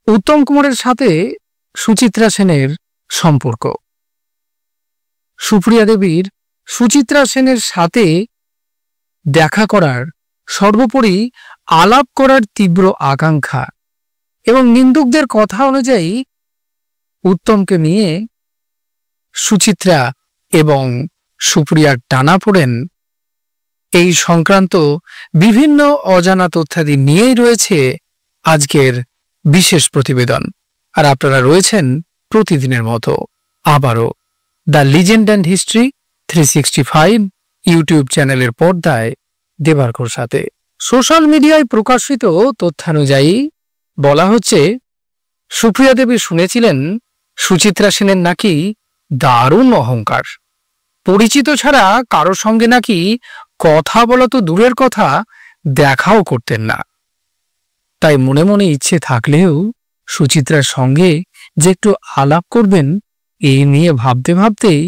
উত্তম কুমারের সাথে সুচিত্রা সেনের সম্পর্ক। সুপ্রিয়া দেবীর সুচিত্রা সেনের সাথে দেখা করার, সর্বোপরি আলাপ করার তীব্র আকাঙ্ক্ষা এবং নিন্দুকদের কথা অনুযায়ী উত্তমকে নিয়ে সুচিত্রা এবং সুপ্রিয়ার টানাপোড়েন, এই সংক্রান্ত বিভিন্ন অজানা তথ্যাদি নিয়েই রয়েছে আজকের বিশেষ প্রতিবেদন। আর আপনারা রয়েছেন প্রতিদিনের মতো আবারও the legend and history 365 YouTube চ্যানেলের পর্দায় দেবার্কর সাথে। সোশ্যাল মিডিয়ায় প্রকাশিত তথ্যানুযায়ী বলা হচ্ছে, সুপ্রিয়া দেবী শুনেছিলেন সুচিত্রা সেনের নাকি দারুণ অহংকার, পরিচিত ছাড়া কারো সঙ্গে নাকি কথা বলা তো দূরের কথা, দেখাও করতেন না। তাই মনে মনে ইচ্ছে থাকলেও সুচিত্রার সঙ্গে যে একটু আলাপ করবেন, এই নিয়ে ভাবতে ভাবতেই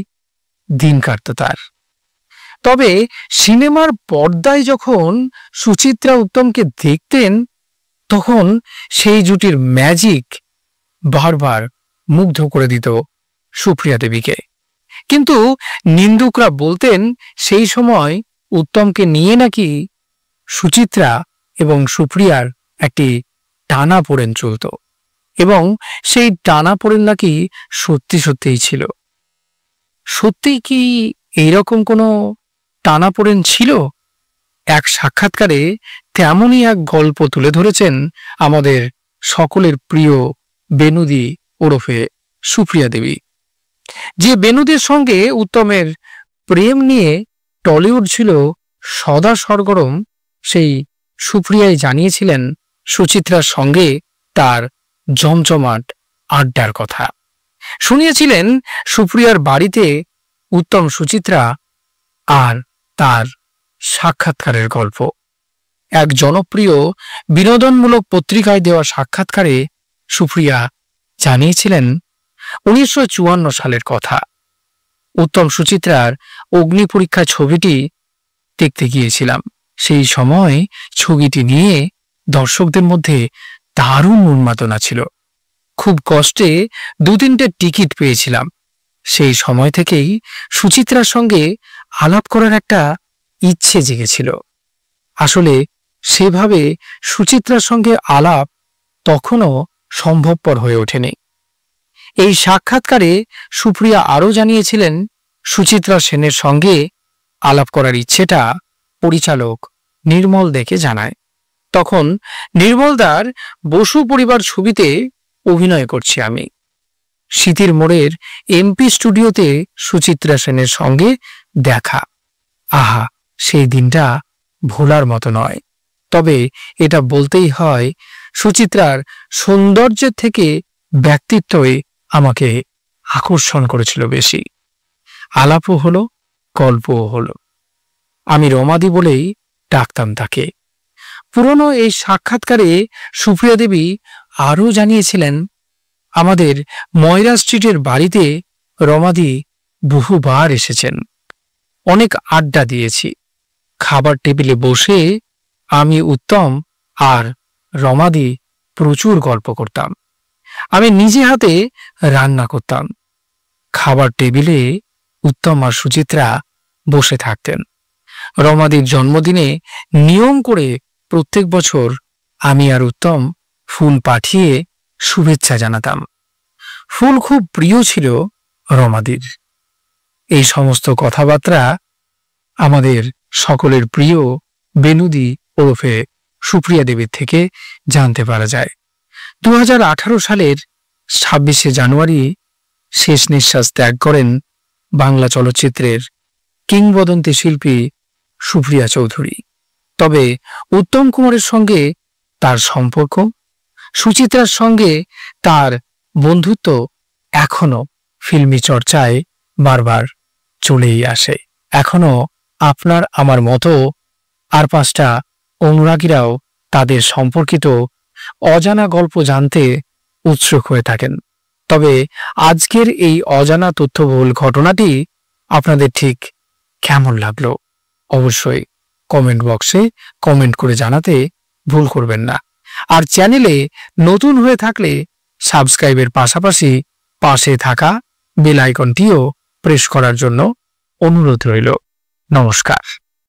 দিন কাটত তার। তবে সিনেমার পর্দায় যখন সুচিত্রা উত্তমকে দেখতেন, তখন সেই জুটির ম্যাজিক বারবার মুগ্ধ করে দিত সুপ্রিয়া দেবীকে। কিন্তু নিন্দুকরা বলতেন সেই সময় উত্তমকে নিয়ে নাকি সুচিত্রা এবং সুপ্রিয়ার একটি টানাপোড়েন চলত, এবং সেই টানাপোড়েন নাকি সত্যি সত্যিই ছিল। সত্যি কি এইরকম কোনো টানাপোড়েন ছিল? এক সাক্ষাৎকারে তেমনই এক গল্প তুলে ধরেছেন আমাদের সকলের প্রিয় বেনুদি ওরফে সুপ্রিয়া দেবী। যে বেনুদের সঙ্গে উত্তমের প্রেম নিয়ে টলিউড ছিল সদা সরগরম, সেই সুপ্রিয়াই জানিয়েছিলেন সুচিত্রার সঙ্গে তার জমজমাট আড্ডার কথা। শুনিয়েছিলেন সুপ্রিয়ার বাড়িতে উত্তম সুচিত্রা আর তার সাক্ষাৎকারের গল্প। এক জনপ্রিয় বিনোদনমূলক পত্রিকায় দেওয়া সাক্ষাৎকারে সুপ্রিয়া জানিয়েছিলেন 1954 সালের কথা। উত্তম সুচিত্রার অগ্নি পরীক্ষা ছবিটি দেখতে গিয়েছিলাম। সেই সময় ছবিটি নিয়ে দর্শকদের মধ্যে দারুণ উন্মাদনা ছিল। খুব কষ্টে 2-3টে টিকিট পেয়েছিলাম। সেই সময় থেকেই সুচিত্রার সঙ্গে আলাপ করার একটা ইচ্ছে জেগেছিল। আসলে সেভাবে সুচিত্রার সঙ্গে আলাপ তখনও সম্ভবপর হয়ে ওঠেনি। এই সাক্ষাৎকারে সুপ্রিয়া আরও জানিয়েছিলেন, সুচিত্রা সেনের সঙ্গে আলাপ করার ইচ্ছেটা পরিচালক নির্মল দেখে জানায়। তখন নির্মলদার বসু পরিবার ছবিতে অভিনয় করছি আমি। শীতের মোড়ের এমপি স্টুডিওতে সুচিত্রা সেনের সঙ্গে দেখা। আহা, সেই দিনটা ভোলার মতো নয়। তবে এটা বলতেই হয়, সুচিত্রার সৌন্দর্যের থেকে ব্যক্তিত্বই আমাকে আকর্ষণ করেছিল বেশি। আলাপও হলো, গল্পও হলো। আমি রমাদি বলেই ডাকতাম তাকে। পুরনো এই সাক্ষাৎকারে সুপ্রিয়া দেবী আরও জানিয়েছিলেন, আমাদের ময়রা স্ট্রিটের বাড়িতে রমাদি বহুবার এসেছেন। অনেক আড্ডা দিয়েছি। খাবার টেবিলে বসে আমি, উত্তম আর রমাদি প্রচুর গল্প করতাম। আমি নিজে হাতে রান্না করতাম। খাবার টেবিলে উত্তম আর সুচিত্রা বসে থাকতেন। রমাদির জন্মদিনে নিয়ম করে প্রত্যেক বছর আমি আর উত্তম ফুল পাঠিয়ে শুভেচ্ছা জানাতাম। ফুল খুব প্রিয় ছিল রমাদির। এই সমস্ত কথাবার্তা আমাদের সকলের প্রিয় বেনুদি ওরফে সুপ্রিয়া দেবীর থেকে জানতে পারা যায়। 2018 সালের 26শে জানুয়ারি শেষ নিঃশ্বাস ত্যাগ করেন বাংলা চলচ্চিত্রের কিংবদন্তি শিল্পী সুপ্রিয়া চৌধুরী। তবে উত্তম কুমারের সঙ্গে তার সম্পর্ক, সুচিত্রার সঙ্গে তার বন্ধুত্ব এখনো ফিল্মি চর্চায় বারবার চলেই আসে। এখনো আপনার আমার মতো আর 5টা অনুরাগীরাও তাদের সম্পর্কিত অজানা গল্প জানতে উৎসুক হয়ে থাকেন। তবে আজকের এই অজানা তথ্যবহুল ঘটনাটি আপনাদের ঠিক কেমন লাগলো অবশ্যই কমেন্ট বক্সে কমেন্ট করে জানাতে ভুল করবেন না। আর চ্যানেলে নতুন হয়ে থাকলে সাবস্ক্রাইবের পাশাপাশি পাশে থাকা বেল আইকনটিও প্রেস করার জন্য অনুরোধ রইল। নমস্কার।